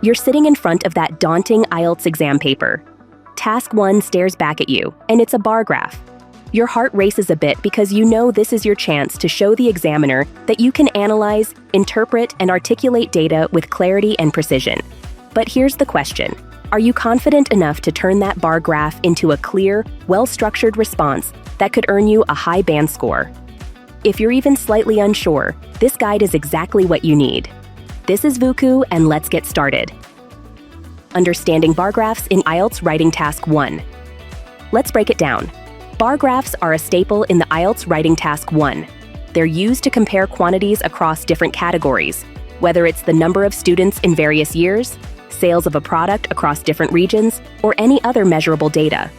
You're sitting in front of that daunting IELTS exam paper. Task 1 stares back at you, and it's a bar graph. Your heart races a bit because you know this is your chance to show the examiner that you can analyze, interpret, and articulate data with clarity and precision. But here's the question. Are you confident enough to turn that bar graph into a clear, well-structured response that could earn you a high band score? If you're even slightly unsure, this guide is exactly what you need. This is Vuku, and let's get started. Understanding bar graphs in IELTS Writing Task 1. Let's break it down. Bar graphs are a staple in the IELTS Writing Task 1. They're used to compare quantities across different categories, whether it's the number of students in various years, sales of a product across different regions, or any other measurable data.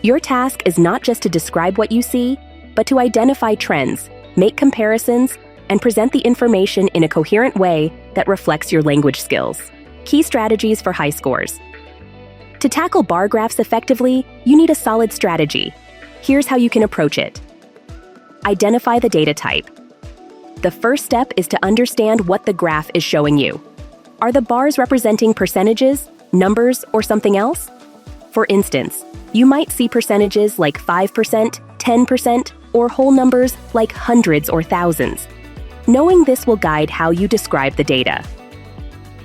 Your task is not just to describe what you see, but to identify trends, make comparisons, and present the information in a coherent way that reflects your language skills. Key strategies for high scores. To tackle bar graphs effectively, you need a solid strategy. Here's how you can approach it. Identify the data type. The first step is to understand what the graph is showing you. Are the bars representing percentages, numbers, or something else? For instance, you might see percentages like 5%, 10%, or whole numbers like hundreds or thousands. Knowing this will guide how you describe the data.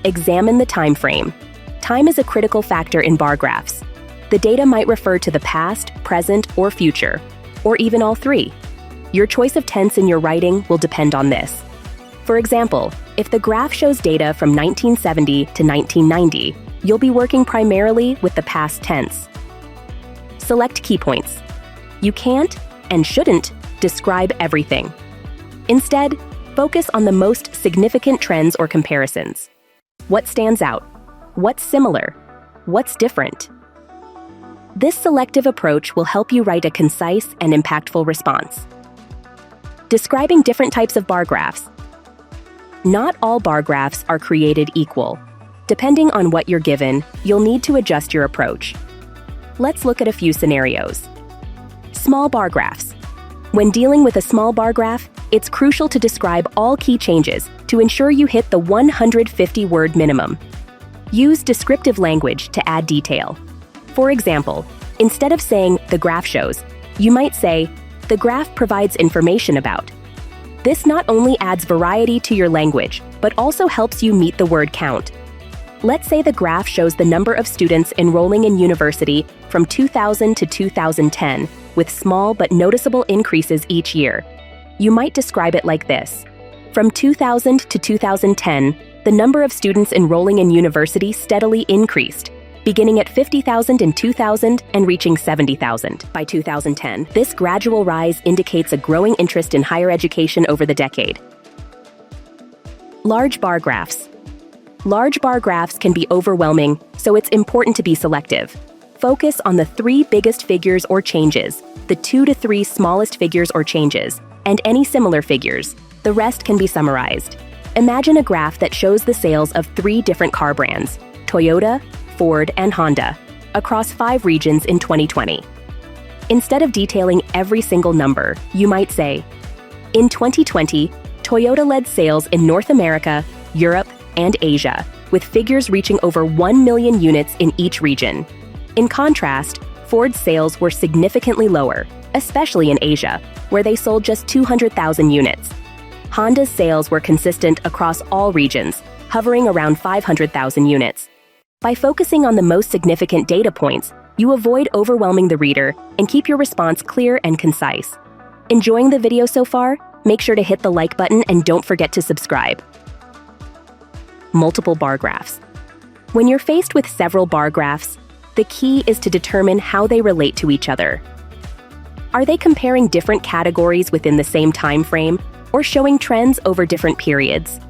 Examine the time frame. Time is a critical factor in bar graphs. The data might refer to the past, present, or future, or even all three. Your choice of tense in your writing will depend on this. For example, if the graph shows data from 1970 to 1990, you'll be working primarily with the past tense. Select key points. You can't and shouldn't describe everything. Instead, focus on the most significant trends or comparisons. What stands out? What's similar? What's different? This selective approach will help you write a concise and impactful response. Describing different types of bar graphs. Not all bar graphs are created equal. Depending on what you're given, you'll need to adjust your approach. Let's look at a few scenarios. Small bar graphs. When dealing with a small bar graph, it's crucial to describe all key changes to ensure you hit the 150-word minimum. Use descriptive language to add detail. For example, instead of saying, "the graph shows," you might say, "the graph provides information about." This not only adds variety to your language, but also helps you meet the word count. Let's say the graph shows the number of students enrolling in university from 2000 to 2010, with small but noticeable increases each year. You might describe it like this. From 2000 to 2010, the number of students enrolling in university steadily increased, beginning at 50,000 in 2000 and reaching 70,000 by 2010. This gradual rise indicates a growing interest in higher education over the decade. Large bar graphs. Large bar graphs can be overwhelming, so it's important to be selective. Focus on the 3 biggest figures or changes, the 2 to 3 smallest figures or changes, and any similar figures. The rest can be summarized. Imagine a graph that shows the sales of 3 different car brands, Toyota, Ford, and Honda, across 5 regions in 2020. Instead of detailing every single number, you might say, in 2020, Toyota led sales in North America, Europe, and Asia, with figures reaching over 1 million units in each region. In contrast, Ford's sales were significantly lower, especially in Asia, where they sold just 200,000 units. Honda's sales were consistent across all regions, hovering around 500,000 units. By focusing on the most significant data points, you avoid overwhelming the reader and keep your response clear and concise. Enjoying the video so far? Make sure to hit the like button and don't forget to subscribe. Multiple bar graphs. When you're faced with several bar graphs, the key is to determine how they relate to each other. Are they comparing different categories within the same time frame or showing trends over different periods?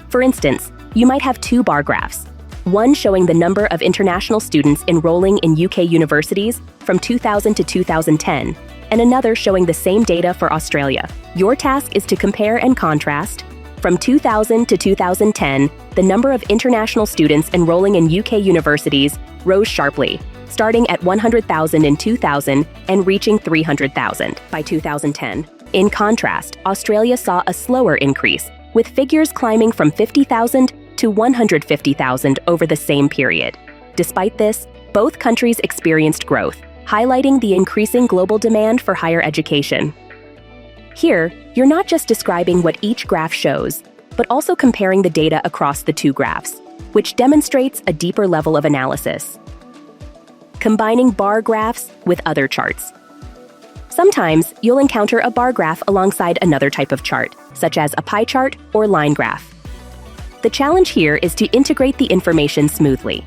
For instance, you might have 2 bar graphs, one showing the number of international students enrolling in UK universities from 2000 to 2010, and another showing the same data for Australia. Your task is to compare and contrast. From 2000 to 2010, the number of international students enrolling in UK universities rose sharply, starting at 100,000 in 2000 and reaching 300,000 by 2010. In contrast, Australia saw a slower increase, with figures climbing from 50,000 to 150,000 over the same period. Despite this, both countries experienced growth, highlighting the increasing global demand for higher education. Here, you're not just describing what each graph shows, but also comparing the data across the two graphs, which demonstrates a deeper level of analysis. Combining bar graphs with other charts. Sometimes you'll encounter a bar graph alongside another type of chart, such as a pie chart or line graph. The challenge here is to integrate the information smoothly.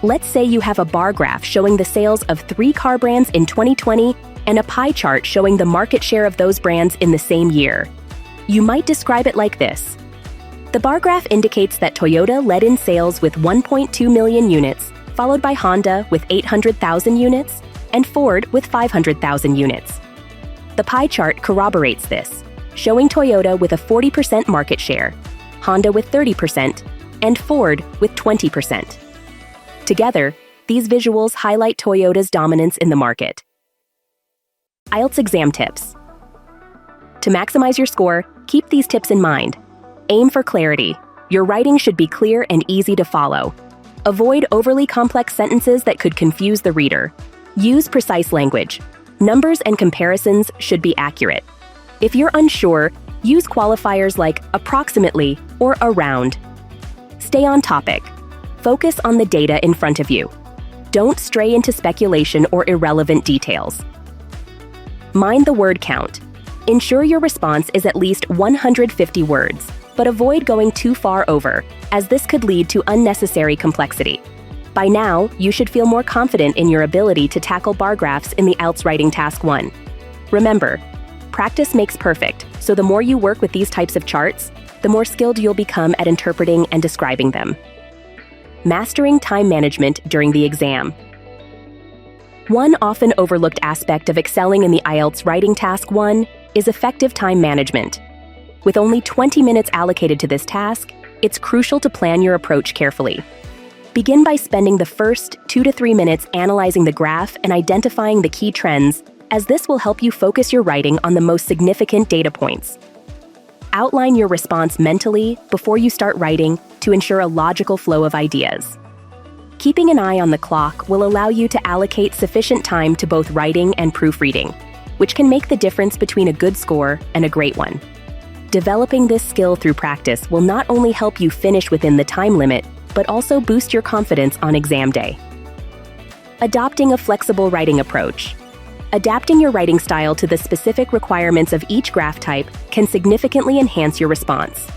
Let's say you have a bar graph showing the sales of 3 car brands in 2020 and a pie chart showing the market share of those brands in the same year. You might describe it like this. The bar graph indicates that Toyota led in sales with 1.2 million units, followed by Honda with 800,000 units, and Ford with 500,000 units. The pie chart corroborates this, showing Toyota with a 40% market share, Honda with 30%, and Ford with 20%. Together, these visuals highlight Toyota's dominance in the market. IELTS exam tips. To maximize your score, keep these tips in mind. Aim for clarity. Your writing should be clear and easy to follow. Avoid overly complex sentences that could confuse the reader. Use precise language. Numbers and comparisons should be accurate. If you're unsure, use qualifiers like approximately or around. Stay on topic. Focus on the data in front of you. Don't stray into speculation or irrelevant details. Mind the word count. Ensure your response is at least 150 words, but avoid going too far over, as this could lead to unnecessary complexity. By now, you should feel more confident in your ability to tackle bar graphs in the IELTS Writing Task 1. Remember, practice makes perfect, so the more you work with these types of charts, the more skilled you'll become at interpreting and describing them. Mastering time management during the exam. One often overlooked aspect of excelling in the IELTS Writing Task 1 is effective time management. With only 20 minutes allocated to this task, it's crucial to plan your approach carefully. Begin by spending the first 2 to 3 minutes analyzing the graph and identifying the key trends, as this will help you focus your writing on the most significant data points. Outline your response mentally before you start writing to ensure a logical flow of ideas. Keeping an eye on the clock will allow you to allocate sufficient time to both writing and proofreading, which can make the difference between a good score and a great one. Developing this skill through practice will not only help you finish within the time limit, but also boost your confidence on exam day. Adopting a flexible writing approach. Adapting your writing style to the specific requirements of each graph type can significantly enhance your response.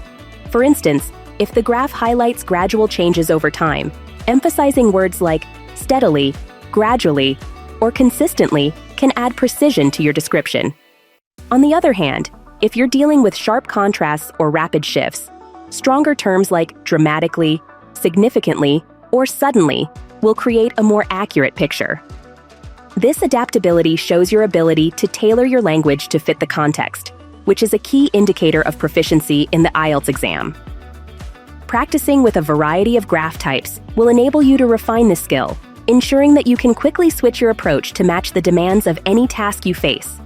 For instance, if the graph highlights gradual changes over time, emphasizing words like steadily, gradually, or consistently can add precision to your description. On the other hand, if you're dealing with sharp contrasts or rapid shifts, stronger terms like dramatically, significantly, or suddenly will create a more accurate picture. This adaptability shows your ability to tailor your language to fit the context, which is a key indicator of proficiency in the IELTS exam. Practicing with a variety of graph types will enable you to refine this skill, ensuring that you can quickly switch your approach to match the demands of any task you face.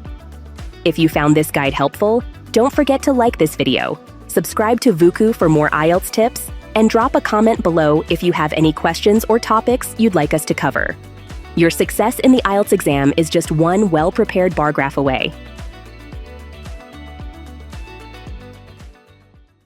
If you found this guide helpful, don't forget to like this video, subscribe to Vuku for more IELTS tips, and drop a comment below if you have any questions or topics you'd like us to cover. Your success in the IELTS exam is just one well-prepared bar graph away.